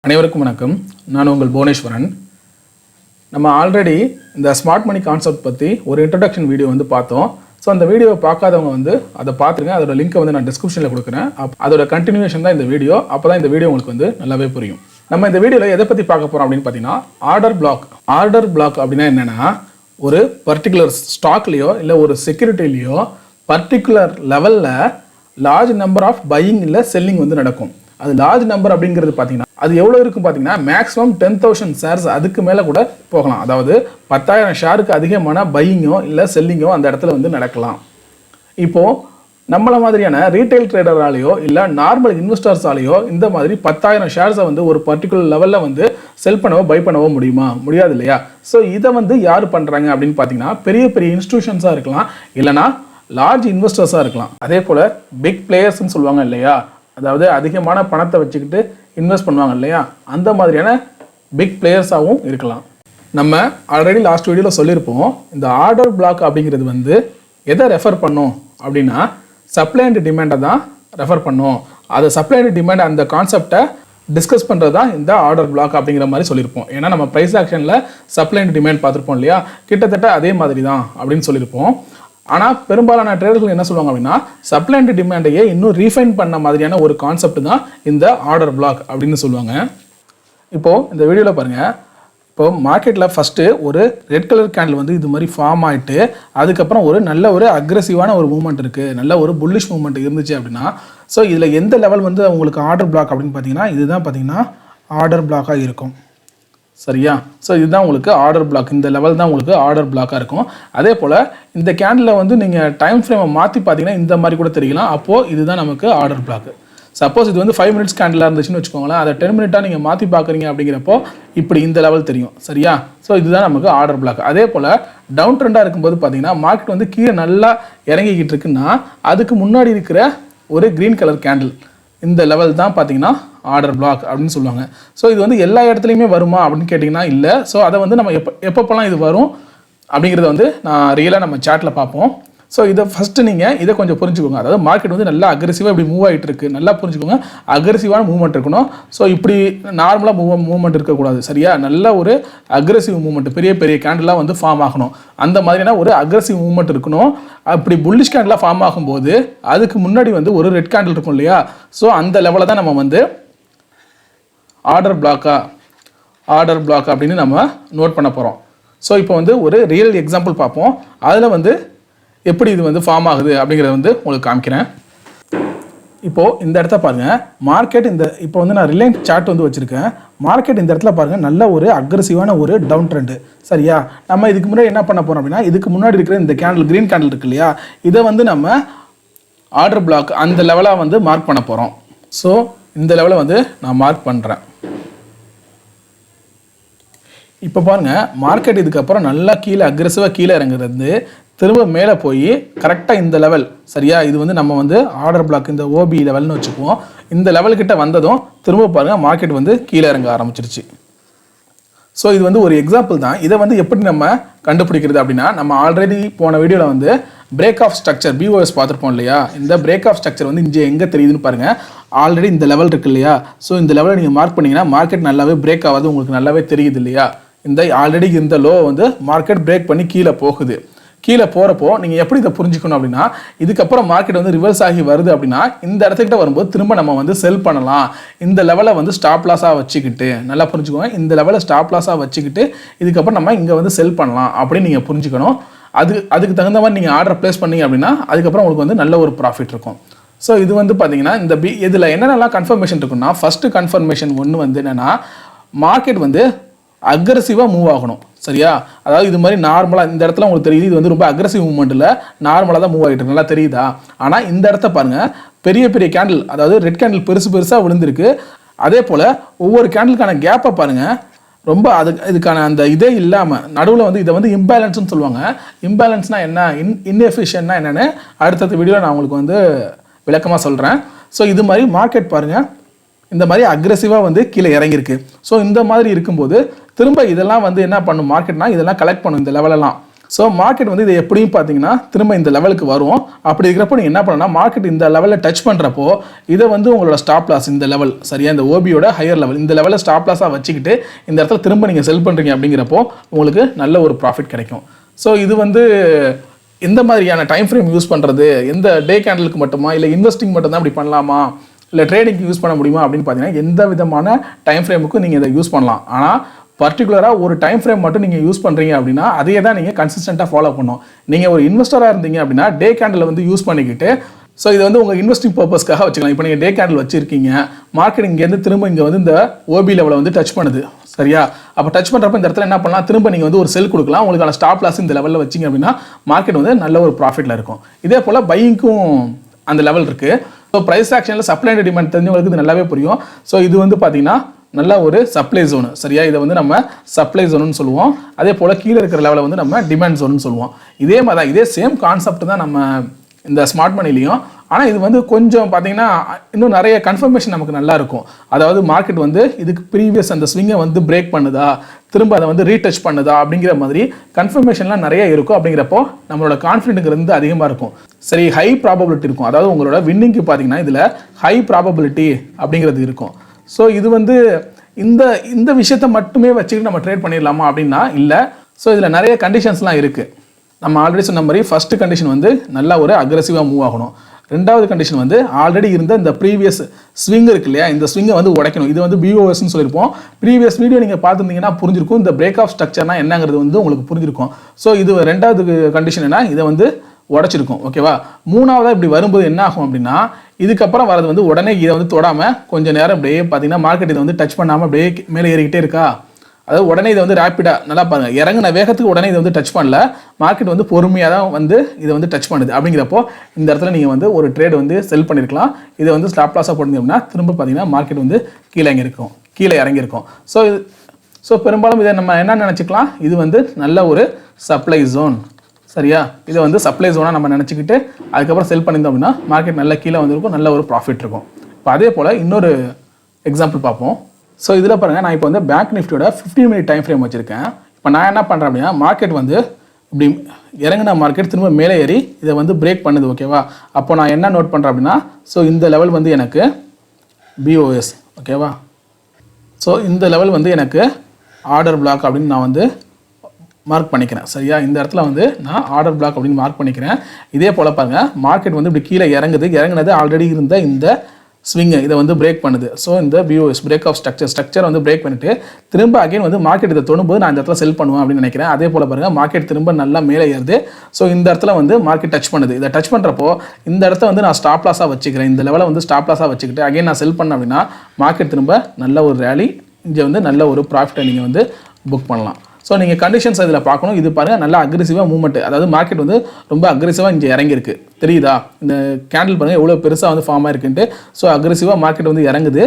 அனைவருக்கும் வணக்கம். நான் உங்கள் புவனேஸ்வரன். நம்ம ஆல்ரெடி இந்த ஸ்மார்ட் மணி கான்செப்ட் பற்றி ஒரு இன்ட்ரடக்ஷன் வீடியோ வந்து பார்த்தோம். ஸோ அந்த வீடியோவை பார்க்காதவங்க வந்து அதை பார்த்துருங்க. அதோட லிங்க்கை வந்து நான் டிஸ்கிரிப்ஷனில் கொடுக்குறேன். அதோட கண்டினியூஷன் தான் இந்த வீடியோ. அப்போ தான் இந்த வீடியோ உங்களுக்கு வந்து நல்லாவே புரியும். நம்ம இந்த வீடியோவில் எதை பற்றி பார்க்க போகிறோம் அப்படின்னு பார்த்தீங்கன்னா ஆர்டர் பிளாக் அப்படின்னா என்னென்னா, ஒரு பர்டிகுலர் ஸ்டாக்லேயோ இல்லை ஒரு செக்யூரிட்டிலேயோ பர்டிகுலர் லெவலில் லார்ஜ் நம்பர் ஆஃப் பையிங் இல்லை செல்லிங் வந்து நடக்கும். அது லார்ஜ் நம்பர் அப்படிங்கிறது பார்த்தீங்கன்னா அது எவ்வளோ இருக்கும் பார்த்தீங்கன்னா மேக்ஸிமம் 10,000 ஷேர்ஸ் அதுக்கு மேலே கூட போகலாம். அதாவது 10,000 ஷேருக்கு அதிகமான பையிங்கோ இல்லை செல்லிங்கோ அந்த இடத்துல வந்து நடக்கலாம். இப்போது நம்மளை மாதிரியான ரீட்டைல் ட்ரேடராலேயோ இல்லை நார்மல் இன்வெஸ்டர்ஸாலேயோ இந்த மாதிரி 10,000 ஷேர்ஸை வந்து ஒரு பர்டிகுலர் லெவலில் வந்து செல் பண்ணவோ பை பண்ணவோ முடியுமா? முடியாது இல்லையா? ஸோ இதை வந்து யார் பண்ணுறாங்க அப்படின்னு பார்த்தீங்கன்னா பெரிய பெரிய இன்ஸ்டிடியூஷன்ஸாக இருக்கலாம், இல்லைனா லார்ஜ் இன்வெஸ்டர்ஸாக இருக்கலாம். அதே போல் பிக் பிளேயர்ஸ்ன்னு சொல்லுவாங்க இல்லையா, அதாவது அதிகமான பணத்தை வச்சுக்கிட்டு இன்வெஸ்ட் பண்ணுவாங்க இல்லையா, அந்த மாதிரியான பிக் பிளேயர்ஸாகவும் இருக்கலாம். நம்ம ஆல்ரெடி லாஸ்ட் வீடியோவில் சொல்லியிருப்போம், இந்த ஆர்டர் பிளாக் அப்படிங்கிறது வந்து எதை ரெஃபர் பண்ணும் அப்படின்னா சப்ளை அண்ட் டிமாண்டை தான் ரெஃபர் பண்ணும். அது சப்ளை அண்ட் டிமாண்ட் அந்த கான்செப்டை டிஸ்கஸ் பண்ணுறது தான் இந்த ஆர்டர் பிளாக் அப்படிங்கிற மாதிரி சொல்லியிருப்போம். ஏன்னா நம்ம ப்ரைஸ் ஆக்ஷனில் சப்ளை அண்ட் டிமாண்ட் பார்த்துருப்போம் இல்லையா, கிட்டத்தட்ட அதே மாதிரி தான் அப்படின்னு சொல்லியிருப்போம். ஆனால் பெரும்பாலான ட்ரேடர்கள் என்ன சொல்லுவாங்க அப்படின்னா சப்ளை அண்ட் டிமாண்டையே இன்னும் ரீஃபைன் பண்ண மாதிரியான ஒரு கான்செப்ட் தான் இந்த ஆர்டர் பிளாக் அப்படின்னு சொல்லுவாங்க. இப்போது இந்த வீடியோவில் பாருங்கள், இப்போது மார்க்கெட்டில் ஃபஸ்ட்டு ஒரு ரெட் கலர் கேண்டில் வந்து இது மாதிரி ஃபார்ம் ஆகிட்டு அதுக்கப்புறம் ஒரு நல்ல ஒரு அக்ரெசிவான ஒரு மூவ்மெண்ட் இருக்குது, நல்ல ஒரு புல்லிஷ் மூவ்மெண்ட் இருந்துச்சு அப்படின்னா, ஸோ இதில் எந்த லெவல் வந்து உங்களுக்கு ஆர்டர் பிளாக் அப்படின்னு பார்த்தீங்கன்னா இதுதான் பார்த்தீங்கன்னா ஆர்டர் பிளாக்காக இருக்கும். சரியா? ஸோ இதுதான் உங்களுக்கு ஆர்டர் பிளாக். இந்த லெவல் தான் உங்களுக்கு ஆர்டர் பிளாக்காக இருக்கும். அதே போல் இந்த கேண்டில் வந்து நீங்கள் டைம் ஃப்ரேமை மாற்றி பார்த்தீங்கன்னா இந்த மாதிரி கூட தெரியலாம். அப்போது இதுதான் நமக்கு ஆர்டர் பிளாக். சப்போஸ் இது வந்து 5 மினிட்ஸ் கேண்டிலாக இருந்துச்சுன்னு வச்சுக்கோங்களேன், அதை 10 மினிட்டாக நீங்கள் மாற்றி பார்க்குறீங்க அப்படிங்கிறப்போ இப்படி இந்த லெவல் தெரியும். சரியா? ஸோ இதுதான் நமக்கு ஆர்டர் பிளாக். அதே போல் டவுன் ட்ரெண்டாக இருக்கும்போது பார்த்தீங்கன்னா மார்க்கெட் வந்து கீழே நல்லா இறங்கிக்கிட்டு இருக்குன்னா அதுக்கு முன்னாடி இருக்கிற ஒரு க்ரீன் கலர் கேண்டில் இந்த லெவல் தான் பார்த்தீங்கன்னா ஆர்டர் பிளாக் அப்படின்னு சொல்லுவாங்க. ஸோ இது வந்து எல்லா இடத்துலையுமே வருமா அப்படின்னு கேட்டிங்கன்னா இல்லை. ஸோ அதை வந்து நம்ம எப்பப்போலாம் இது வரும் அப்படிங்கிறத வந்து நான் ரியலாக நம்ம சாட்டில் பார்ப்போம். ஸோ இதை ஃபஸ்ட்டு நீங்கள் இதை கொஞ்சம் புரிஞ்சுக்கோங்க. அதாவது மார்க்கெட் வந்து நல்லா அக்ரெசிவாக இப்படி மூவ் ஆகிட்டு இருக்குது, நல்லா புரிஞ்சுக்கோங்க. அக்ரெசிவான மூவ்மெண்ட் இருக்கணும். ஸோ இப்படி நார்மலாக மூவ்மெண்ட் இருக்கக்கூடாது. சரியா? நல்ல ஒரு அக்ரெசிவ் மூவ்மெண்ட், பெரிய பெரிய கேண்டலாக வந்து ஃபார்ம் ஆகணும். அந்த மாதிரியான ஒரு அக்ரெசிவ் மூவ்மெண்ட் இருக்கணும். அப்படி புல்லிஷ் கேண்டலாக ஃபார்ம் ஆகும்போது அதுக்கு முன்னாடி வந்து ஒரு ரெட் கேண்டில் இருக்கும் இல்லையா, ஸோ அந்த லெவலில் தான் நம்ம வந்து ஆர்டர் பிளாக் அப்படின்னு நம்ம நோட் பண்ண போகிறோம். ஸோ இப்போ வந்து ஒரு ரியல் எக்ஸாம்பிள் பார்ப்போம். அதில் வந்து எப்படி இது வந்து ஃபார்ம் ஆகுது அப்படிங்கிறத வந்து உங்களுக்கு காமிக்கிறேன். இப்போது இந்த இடத்த பாருங்கள், மார்க்கெட் இப்போ வந்து நான் ரிலையன்ஸ் சார்ட் வந்து வச்சுருக்கேன். மார்க்கெட் இந்த இடத்துல பாருங்கள் நல்ல ஒரு அக்ரெசிவான ஒரு டவுன் ட்ரெண்டு. சரியா? நம்ம இதுக்கு முன்னாடி என்ன பண்ண போகிறோம் அப்படின்னா இதுக்கு முன்னாடி இருக்கிற இந்த கேண்டில் க்ரீன் கேண்டில் இருக்கு இல்லையா, இதை வந்து நம்ம ஆர்டர் பிளாக் அந்த லெவலாக வந்து மார்க் பண்ண போகிறோம். ஸோ இந்த லெவலை வந்து நான் மார்க் பண்ணுறேன். இப்போ பாருங்கள், மார்க்கெட் இதுக்கப்புறம் நல்லா கீழே அக்ரெசிவாக கீழே இறங்குறது திரும்ப மேலே போய் கரெக்டாக இந்த லெவல். சரியா? இது வந்து நம்ம வந்து ஆர்டர் பிளாக் இந்த ஓபி லெவல்னு வச்சுக்குவோம். இந்த லெவல்கிட்ட வந்ததும் திரும்ப பாருங்கள் மார்க்கெட் வந்து கீழே இறங்க ஆரம்பிச்சிருச்சு. ஸோ இது வந்து ஒரு எக்ஸாம்பிள் தான். இதை வந்து எப்படி நம்ம கண்டுபிடிக்கிறது அப்படின்னா நம்ம ஆல்ரெடி போன வீடியோவில் வந்து பிரேக் ஆஃப் ஸ்ட்ரக்சர் பிஓஎஸ் பார்த்துருப்போம் இல்லையா. இந்த பிரேக் ஆஃப் ஸ்ட்ரக்சர் வந்து இங்கே எங்கே தெரியுதுன்னு பாருங்கள். ஆல்ரெடி இந்த லெவல் இருக்கு இல்லையா, ஸோ இந்த லெவலில் நீங்கள் மார்க் பண்ணிங்கன்னா மார்க்கெட் நல்லாவே பிரேக் ஆகாது உங்களுக்கு நல்லாவே தெரியுது இல்லையா. இந்த ஆல்ரெடி இந்த லோ வந்து மார்க்கெட் பிரேக் பண்ணி கீழே போகுது. கீழே போகிறப்போ நீங்கள் எப்படி இதை புரிஞ்சுக்கணும் அப்படின்னா இதுக்கப்புறம் மார்க்கெட் வந்து ரிவர்ஸ் ஆகி வருது அப்படின்னா இந்த இடத்துக்கிட்ட வரும்போது திரும்ப நம்ம வந்து செல் பண்ணலாம். இந்த லெவலை வந்து ஸ்டாப் லாஸாக வச்சுக்கிட்டு, நல்லா புரிஞ்சுக்கோங்க, இந்த லெவலை ஸ்டாப் லாஸாக வச்சுக்கிட்டு இதுக்கப்புறம் நம்ம இங்கே வந்து செல் பண்ணலாம் அப்படின்னு நீங்கள் புரிஞ்சுக்கணும். அதுக்கு தகுந்த மாதிரி நீங்கள் ஆர்டர் ப்ளேஸ் பண்ணீங்க அப்படின்னா அதுக்கப்புறம் உங்களுக்கு வந்து நல்ல ஒரு ப்ராஃபிட் இருக்கும். ஸோ இது வந்து பார்த்தீங்கன்னா இந்த இதில் என்னென்னலாம் கன்ஃபர்மேஷன் இருக்குன்னா, ஃபஸ்ட்டு கன்ஃபர்மேஷன் ஒன்று வந்து என்னென்னா மார்க்கெட் வந்து அக்ரெசிவாக மூவ் ஆகணும். சரியா? அதாவது இது மாதிரி நார்மலாக இந்த இடத்துல உங்களுக்கு தெரியுது இது வந்து ரொம்ப அக்ரெசிவ் மூவ்மெண்ட் இல்லை, நார்மலாக தான் மூவ் ஆகிட்டு இருக்கு, நல்லா தெரியுதா. ஆனால் இந்த இடத்த பாருங்கள், பெரிய பெரிய கேண்டில், அதாவது ரெட் கேண்டில் பெருசாக விழுந்திருக்கு. அதே போல் ஒவ்வொரு கேண்டிலுக்கான கேப்பை பாருங்கள், ரொம்ப இதுக்கான அந்த இதே இல்லாமல் நடுவில் வந்து இதை வந்து இம்பேலன்ஸ்னு சொல்லுவாங்க. இம்பேலன்ஸ்னால் என்ன, இன்எஃபிஷியன்ட்னா என்னென்னு அடுத்தடுத்த வீடியோவில் நான் உங்களுக்கு வந்து விளக்கமாக சொல்கிறேன். ஸோ இது மாதிரி மார்க்கெட் பாருங்கள் இந்த மாதிரி அக்ரெசிவாக வந்து கீழே இறங்கியிருக்கு. ஸோ இந்த மாதிரி இருக்கும்போது திரும்ப இதெல்லாம் வந்து என்ன பண்ணும் மார்க்கெட்னா இதெல்லாம் கலெக்ட் பண்ணும் இந்த லெவலெல்லாம். ஸோ மார்க்கெட் வந்து இதை எப்படியும் பார்த்தீங்கன்னா திரும்ப இந்த லெவலுக்கு வரும். அப்படி இருக்கிறப்போ நீங்கள் என்ன பண்ணணும்னா மார்க்கெட் இந்த லெவலில் டச் பண்ணுறப்போ இதை வந்து உங்களோட ஸ்டாப் லாஸ் இந்த லெவல் சரியா இந்த ஓபியோட ஹையர் லெவல் இந்த லெவலில் ஸ்டாப் லாஸாக வச்சுக்கிட்டு இந்த இடத்துல திரும்ப நீங்கள் செல் பண்ணுறீங்க அப்படிங்கிறப்போ உங்களுக்கு நல்ல ஒரு ப்ராஃபிட் கிடைக்கும். ஸோ இது வந்து எந்த மாதிரியான டைம் ஃப்ரேம் யூஸ் பண்ணுறது, எந்த டே கேண்டலுக்கு மட்டுமா இல்லை இன்வெஸ்டிங் மட்டும்தான் அப்படி பண்ணலாமா இல்லை ட்ரேடிங்க்கு யூஸ் பண்ண முடியுமா அப்படின்னு பார்த்தீங்கன்னா எந்த விதமான டைம் ஃப்ரேமுக்கும் நீங்கள் இதை யூஸ் பண்ணலாம். ஆனால் பர்டிகுலராக ஒரு டைம் ஃப்ரேம் மட்டும் நீங்கள் யூஸ் பண்ணுறீங்க அப்படின்னா அதையே தான் நீங்கள் கன்சிஸ்டண்ட்டாக ஃபாலோ பண்ணணும். நீங்கள் ஒரு இன்வெஸ்டராக இருந்தீங்க அப்படின்னா டே கேண்டில் வந்து யூஸ் பண்ணிக்கிட்டு ஸோ இது வந்து உங்கள் இன்வெஸ்டிங் பர்பஸ்க்காக வச்சுக்கலாம். இப்போ நீங்கள் டே கேண்டில் வச்சுருக்கீங்க, மார்க்கெட் இங்கேருந்து திரும்ப இங்கே வந்து இந்த ஓபி லெவலை வந்து டச் பண்ணுது சரியா. அப்போ டச் பண்ணுறப்ப இந்த இடத்துல என்ன பண்ணலாம், திரும்ப நீங்கள் வந்து ஒரு செல் கொடுக்கலாம். உங்களுக்கான ஸ்டாப் லாஸ் இந்த லெவலில் வச்சிங்க அப்படின்னா மார்க்கெட் வந்து நல்ல ஒரு ப்ராஃபிட்டில் இருக்கும். இதே போல் பையிங்க்கும் அந்த லெவல் இருக்குது. ஸோ ப்ரைஸ் ஆக்ஷனில் சப்ளை அண்ட் டிமாண்ட் தெரிஞ்சவங்களுக்கு இது நல்லாவே புரியும். ஸோ இது வந்து பார்த்தீங்கன்னா நல்ல ஒரு சப்ளை ஜோனு சரியா. இதை வந்து நம்ம சப்ளை ஜோனுன்னு சொல்லுவோம். அதே போல் கீழே இருக்கிற லெவலை வந்து நம்ம டிமாண்ட் ஜோனுன்னு சொல்லுவோம். இதே மாதிரி தான், இதே சேம் கான்செப்ட் தான் நம்ம இந்த ஸ்மார்ட் மணிலையும். ஆனால் இது வந்து கொஞ்சம் பார்த்தீங்கன்னா இன்னும் நிறைய கன்ஃபர்மேஷன் நமக்கு நல்லா இருக்கும். அதாவது மார்க்கெட் வந்து இதுக்கு ப்ரீவியஸ் அந்த ஸ்விங்கை வந்து பிரேக் பண்ணுதா, திரும்ப அதை வந்து ரீடச் பண்ணுதா அப்படிங்கிற மாதிரி கன்ஃபர்மேஷன்லாம் நிறைய இருக்கும். அப்படிங்கிறப்போ நம்மளோட கான்ஃபிடென்ட்ங்கிறது அதிகமாக இருக்கும். சரி, ஹை ப்ராபபிலிட்டி இருக்கும். அதாவது உங்களோட வின்னிங்க்கு பார்த்தீங்கன்னா இதில் ஹை ப்ராபபிலிட்டி அப்படிங்கிறது இருக்கும். ஸோ இது வந்து இந்த விஷயத்தை மட்டுமே வச்சுக்கிட்டு நம்ம ட்ரேட் பண்ணிடலாமா அப்படின்னா இல்லை. ஸோ இதில் நிறைய கண்டிஷன்ஸ்லாம் இருக்குது. நம்ம ஆல்ரெடி சொன்ன மாதிரி ஃபஸ்ட்டு கண்டிஷன் வந்து நல்லா ஒரு அக்ரெசிவாக மூவ் ஆகணும். ரெண்டாவது கண்டிஷன் வந்து ஆல்ரெடி இருந்த இந்த ப்ரீவியஸ் ஸ்விங் இருக்கு இல்லையா, இந்த ஸ்விங்கை வந்து உடைக்கணும். இது வந்து பிஓஎஸ்ன்னு சொல்லியிருப்போம். ப்ரீவியஸ் வீடியோ நீங்கள் பார்த்துருந்தீங்கன்னா புரிஞ்சிருக்கும். இந்த பிரேக் ஆஃப் ஸ்ட்ரக்சர்னா என்னங்கிறது வந்து உங்களுக்கு புரிஞ்சிருக்கும். ஸோ இது ரெண்டாவது கண்டிஷன் என்ன, இதை வந்து உடச்சிருக்கும் ஓகேவா. மூணாவதாக இப்படி வரும்போது என்ன ஆகும் அப்படின்னா இதுக்கப்புறம் வரது வந்து உடனே இதை வந்து தொடாமல் கொஞ்சம் நேரம் அப்படியே பார்த்தீங்கன்னா மார்க்கெட் இதை வந்து டச் பண்ணாமல் அப்படியே மேலே ஏறிக்கிட்டே இருக்கா. அதாவது உடனே இதை வந்து ரேப்பிடாக நல்லா பாருங்கள், இறங்கின வேகத்துக்கு உடனே இதை வந்து டச் பண்ணல, மார்க்கெட் வந்து பொறுமையாக தான் வந்து இதை வந்து டச் பண்ணுது. அப்படிங்கிறப்போ இந்த இடத்துல நீங்கள் வந்து ஒரு ட்ரேட் வந்து செல் பண்ணியிருக்கலாம். இதை வந்து ஸ்டாப் லாஸாக போட்டிங்க அப்படின்னா திரும்ப பார்த்தீங்கன்னா மார்க்கெட் வந்து கீழே இறங்கியிருக்கும். ஸோ பெரும்பாலும் இதை நம்ம என்ன நினச்சிக்கலாம், இது வந்து நல்ல ஒரு சப்ளை ஜோன் சரியா. இதை வந்து சப்ளை ஜோனாக நம்ம நினச்சிக்கிட்டு அதுக்கப்புறம் செல் பண்ணியிருந்தோம் அப்படின்னா மார்க்கெட் நல்லா கீழே வந்திருக்கும், நல்ல ஒரு ப்ராஃபிட் இருக்கும். இப்போ அதே போல் இன்னொரு எக்ஸாம்பிள் பார்ப்போம். ஸோ இதில் பாருங்கள், நான் இப்போ வந்து பேங்க் நிஃப்டியோட 15 மினிட் டைம் ஃப்ரேம் வச்சுருக்கேன். இப்போ நான் என்ன பண்ணுறேன் அப்படின்னா மார்க்கெட் வந்து இப்படி இறங்கின மார்க்கெட் திரும்ப மேலே ஏறி இதை வந்து பிரேக் பண்ணுது ஓகேவா. அப்போ நான் என்ன நோட் பண்ணுறேன் அப்படின்னா ஸோ இந்த லெவல் வந்து எனக்கு பிஓஎஸ் ஓகேவா. ஸோ இந்த லெவல் வந்து எனக்கு ஆர்டர் பிளாக் அப்படின்னு நான் வந்து மார்க் பண்ணிக்கிறேன் சரியா. இந்த இடத்துல வந்து நான் ஆர்டர் பிளாக் அப்படின்னு மார்க் பண்ணிக்கிறேன். இதே போல் பாருங்கள், மார்க்கெட் வந்து இப்படி கீழே இறங்குனது ஆல்ரெடி இருந்த இந்த ஸ்விங்கை இதை வந்து பிரேக் பண்ணுது. ஸோ இந்த பிஓஎஸ் பிரேக் ஆஃப் ஸ்ட்ரக்சர் வந்து பிரேக் பண்ணிட்டு திரும்ப அகைன் வந்து மார்க்கெட் இதை தொடும்போது நான் இந்த இடத்துல செல் பண்ணுவேன் அப்படின்னு நினைக்கிறேன். அதே போல் பாருங்கள், மார்க்கெட் திரும்ப நல்லா மேலே ஏறுது. ஸோ இந்த இடத்துல வந்து மார்க்கெட் டச் பண்ணுது. இதை டச் பண்ணுறப்போ இந்த இடத்த வந்து நான் ஸ்டாப் லாஸாக வச்சுக்கிறேன். இந்த லெவலை வந்து ஸ்டாப் லாஸாக வச்சுக்கிட்டு அகைன் நான் செல் பண்ணேன் அப்படின்னா மார்க்கெட் திரும்ப நல்ல ஒரு ரேலி, இங்கே வந்து நல்ல ஒரு ப்ராஃபிட்டை நீங்கள் வந்து புக் பண்ணலாம். ஸோ நீங்கள் கண்டிஷன்ஸ் இதில் பார்க்கணும். இது பாருங்கள், நல்லா அக்ரெசிவாக மூவ்மெண்ட், அதாவது மார்க்கெட் வந்து ரொம்ப அக்ரெசிவாக இங்கே இறங்கியிருக்கு தெரியுதா. இந்த கேண்டில் பாருங்கள் எவ்வளோ பெருசாக வந்து ஃபார்ம் ஆயிருக்குன்ட்டு. ஸோ அக்ரெசிவாக மார்க்கெட் வந்து இறங்குது.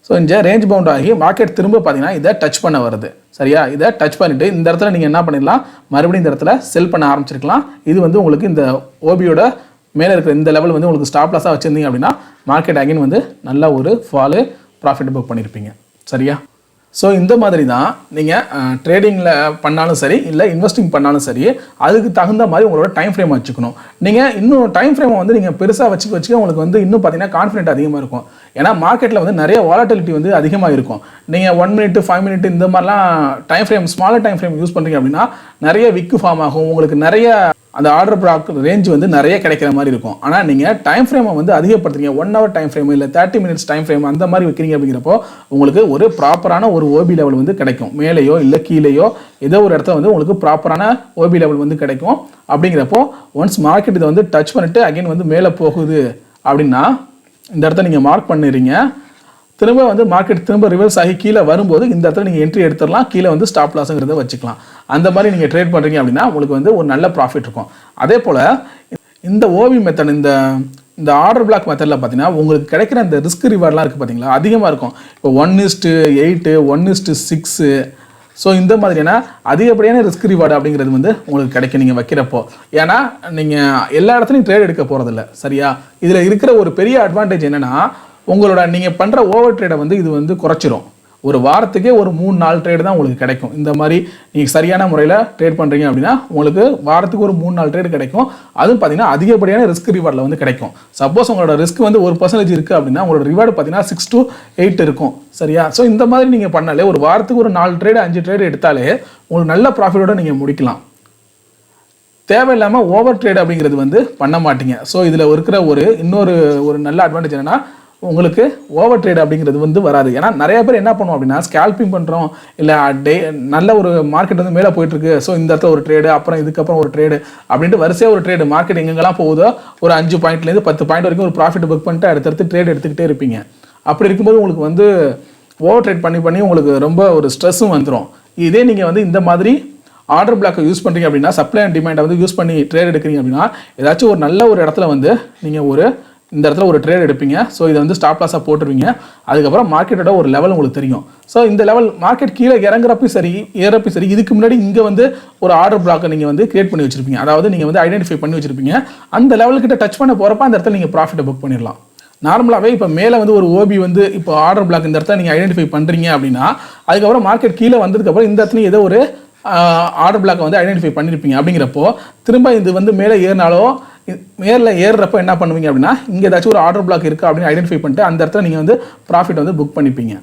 ஸோ இங்கே ரேஞ்ச் பவுண்ட் ஆகி மார்க்கெட் திரும்ப பார்த்தீங்கன்னா இதை டச் பண்ண வருது சரியா. இதை டச் பண்ணிவிட்டு இந்த இடத்துல நீங்கள் என்ன பண்ணிடலாம், மறுபடியும் இந்த இடத்துல செல் பண்ண ஆரம்பிச்சிருக்கலாம். இது வந்து உங்களுக்கு இந்த ஓபியோட மேலே இருக்கிற இந்த லெவல் வந்து உங்களுக்கு ஸ்டாப் லாஸாக வச்சுருந்தீங்க அப்படின்னா மார்க்கெட் அகைன் வந்து நல்ல ஒரு ஃபாலு ப்ராஃபிட் புக் பண்ணியிருப்பீங்க சரியா. ஸோ இந்த மாதிரி தான் நீங்கள் ட்ரேடிங்கில் பண்ணாலும் சரி இல்லை இன்வெஸ்டிங் பண்ணாலும் சரி அதுக்கு தகுந்த மாதிரி உங்களோட டைம் ஃப்ரேம் வச்சுக்கணும். நீங்கள் இன்னும் டைம் ஃப்ரேமை வந்து நீங்கள் பெருசாக வச்சுக்க உங்களுக்கு வந்து இன்னும் பார்த்தீங்கன்னா கான்ஃபிடென்ட் அதிகமாக இருக்கும். ஏன்னா மார்க்கெட்டில் வந்து நிறைய வாலட்டிலிட்டி வந்து அதிகமாக இருக்கும். நீங்கள் 1 மினிட் 5 மினிட் இந்த மாதிரிலாம் time frame smaller time frame use பண்ணுறீங்க அப்படின்னா நிறைய விக்கு ஃபார்ம் ஆகும். உங்களுக்கு நிறைய அந்த ஆர்டர் பிளாக் ரேஞ்ச் வந்து நிறைய கிடைக்கிற மாதிரி இருக்கும். ஆனால் நீங்கள் டைம் ஃப்ரேமை வந்து அதிகப்படுத்துறீங்க, 1 ஹவர் டைம் ஃப்ரேம் இல்லை 30 மினிட்ஸ் டைம் ஃப்ரேம் அந்த மாதிரி வைக்கிறீங்க அப்படிங்கிறப்போ உங்களுக்கு ஒரு ப்ராப்பரான ஒரு ஓபி லெவல் வந்து கிடைக்கும். மேலேயோ இல்லை கீழேயோ ஏதோ ஒரு இடத்துல வந்து உங்களுக்கு ப்ராப்பரான ஓபி லெவல் வந்து கிடைக்கும். அப்படிங்கிறப்போ ஒன்ஸ் மார்க்கெட் இதை வந்து டச் பண்ணிட்டு அகைன் வந்து மேலே போகுது அப்படின்னா இந்த இடத்த நீங்கள் மார்க் பண்ணிடுறீங்க. திரும்ப வந்து மார்க்கெட் திரும்ப ரிவர்ஸ் ஆகி கீழே வரும்போது இந்த இடத்துல நீங்கள் என்ட்ரி எடுத்துடலாம், கீழே வந்து ஸ்டாப் லாஸுங்கிறத வச்சுக்கலாம். அந்த மாதிரி நீங்கள் ட்ரேட் பண்ணுறீங்க அப்படின்னா உங்களுக்கு வந்து ஒரு நல்ல ப்ராஃபிட் இருக்கும். அதே போல் இந்த ஓபி மெத்தட் இந்த ஆர்டர் பிளாக் மெத்தடில் பார்த்தீங்கன்னா உங்களுக்கு கிடைக்கிற இந்த ரிஸ்க் ரிவார்ட்லாம் இருக்குது பார்த்தீங்களா, அதிகமாக இருக்கும். இப்போ 1:8 1:6 ஸோ இந்த மாதிரியான அதிகப்படியான ரிஸ்க் ரிவார்டு அப்படிங்கிறது வந்து உங்களுக்கு கிடைக்கும் நீங்கள் வைக்கிறப்போ. ஏன்னா நீங்கள் எல்லா இடத்துலையும் ட்ரேட் எடுக்க போகிறதில்ல சரியா. இதில் இருக்கிற ஒரு பெரிய அட்வான்டேஜ் என்னென்னா உங்களோட நீங்கள் பண்ணுற ஓவர் ட்ரேடை வந்து இது வந்து குறைச்சிரும். ஒரு வாரத்துக்கே ஒரு 3-4 ட்ரேடு தான் உங்களுக்கு கிடைக்கும். இந்த மாதிரி நீங்கள் சரியான முறையில் ட்ரேட் பண்ணுறீங்க அப்படின்னா உங்களுக்கு வாரத்துக்கு ஒரு 3-4 ட்ரேடு கிடைக்கும். அதுவும் பார்த்தீங்கன்னா அதிகப்படியான ரிஸ்க் ரிவார்டில் வந்து கிடைக்கும். சப்போஸ் உங்களோட ரிஸ்க் வந்து 1% இருக்குது அப்படின்னா உங்களோட ரிவார்டு பார்த்தீங்கன்னா 6 to 8 இருக்கும். சரியா? ஸோ இந்த மாதிரி நீங்கள் பண்ணாலே ஒரு வாரத்துக்கு ஒரு 4 ட்ரேடு 5 ட்ரேடு எடுத்தாலே உங்களுக்கு நல்ல ப்ராஃபிட்டோட நீங்கள் முடிக்கலாம். தேவையில்லாமல் ஓவர் ட்ரேட் அப்படிங்கிறது வந்து பண்ண மாட்டீங்க. ஸோ இதில் இருக்கிற இன்னொரு நல்ல அட்வான்டேஜ் என்னன்னா உங்களுக்கு ஓவர் ட்ரேட் அப்படிங்கிறது வந்து வராது. ஏன்னா நிறைய பேர் என்ன பண்ணுவோம் அப்படின்னா ஸ்கேல்பிங் பண்ணுறோம், இல்லை நல்ல ஒரு மார்க்கெட் வந்து மேலே போயிட்டுருக்கு, ஸோ இந்த இடத்துல ஒரு ட்ரேடு, அப்புறம் இதுக்கப்புறம் ஒரு ட்ரேடு அப்படின்ட்டு வரிசையாக ஒரு ட்ரேடு மார்க்கெட் எங்கெங்கெல்லாம் போகுதோ ஒரு 5 பாயிண்ட்லேருந்து 10 பாயிண்ட் வரைக்கும் ஒரு ப்ராஃபிட் புக் பண்ணிட்டு அடுத்தடுத்து ட்ரேட் எடுத்துக்கிட்டே இருப்பீங்க. அப்படி இருக்கும்போது உங்களுக்கு வந்து ஓவர் ட்ரேட் பண்ணி உங்களுக்கு ரொம்ப ஒரு ஸ்ட்ரெஸ்ஸும் வந்துடும். இதே நீங்கள் வந்து இந்த மாதிரி ஆர்டர் பிளாக்கை யூஸ் பண்ணுறீங்க அப்படின்னா, சப்ளை அண்ட் டிமாண்டை வந்து யூஸ் பண்ணி ட்ரேட் எடுக்கிறீங்க அப்படின்னா ஏதாச்சும் ஒரு நல்ல ஒரு இடத்துல வந்து நீங்கள் இந்த இடத்துல ஒரு ட்ரேட் எடுப்பீங்க. ஸோ இதை வந்து ஸ்டாப் லாஸாக போட்டுருவீங்க. அதுக்கப்புறம் மார்க்கெட்டோட ஒரு லெவல் உங்களுக்கு தெரியும். ஸோ இந்த லெவல் மார்க்கெட் கீழே இறங்குறப்பையும் சரி ஏறப்பையும் சரி இதுக்கு முன்னாடி இங்கே வந்து ஒரு ஆர்டர் பிளாக்கை நீங்கள் வந்து கிரியேட் பண்ணி வச்சிருப்பீங்க. அதாவது நீங்கள் வந்து ஐடென்டிஃபை பண்ணி வச்சிருப்பீங்க. அந்த லெவல்கிட்ட டச் பண்ண போகிறப்ப அந்த இடத்துல நீங்கள் ப்ராஃபிட்டை புக் பண்ணிடலாம். நார்மலாகவே இப்போ மேலே வந்து ஒரு ஓபி வந்து இப்போ ஆர்டர் பிளாக் இந்த இடத்துல நீங்கள் ஐடென்டிஃபை பண்ணுறீங்க அப்படின்னா அதுக்கப்புறம் மார்க்கெட் கீழே வந்ததுக்கப்புறம் இந்த இடத்துல ஏதோ ஒரு ஆர்டர் பிளாக்கை வந்து ஐடென்டிஃபை பண்ணியிருப்பீங்க. அப்படிங்கிறப்போ திரும்ப இது வந்து மேலே ஏறினாலோ ஏறுறப்போ என்ன பண்ணுவீங்க அப்படின்னா இங்கே ஏதாச்சும் ஒரு ஆர்டர் பிளாக் இருக்குது அப்படின்னு ஐடென்டிஃபை பண்ணிட்டு அந்த இடத்துல நீங்கள் வந்து ப்ராஃபிட் வந்து புக் பண்ணிப்பீங்க.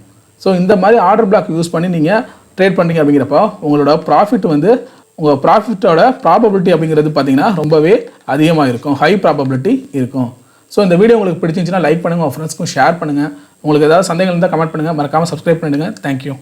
ஸோ இந்த மாதிரி ஆர்டர் பிளாக் யூஸ் பண்ணி நீங்கள் ட்ரேட் பண்ணுறீங்க அப்படிங்கிறப்போ உங்களோட ப்ராஃபிட் வந்து உங்கள் ப்ராஃபிட்டோட ப்ராபபிலிட்டி அப்படிங்கிறது பார்த்தீங்கன்னா ரொம்பவே அதிகமாக இருக்கும், ஹை ப்ராபபிலிட்டி இருக்கும். ஸோ இந்த வீடியோ உங்களுக்கு பிடிச்சிருந்துச்சுன்னா லைக் பண்ணுங்கள், உங்கள் ஃப்ரெண்ட்ஸ்க்கும் ஷேர் பண்ணுங்கள். உங்களுக்கு ஏதாவது சந்தேகங்கள் இருந்தால் கமெண்ட் பண்ணுங்கள், மறக்காமல் சப்ஸ்கிரைப் பண்ணிடுங்க. தேங்க்யூ.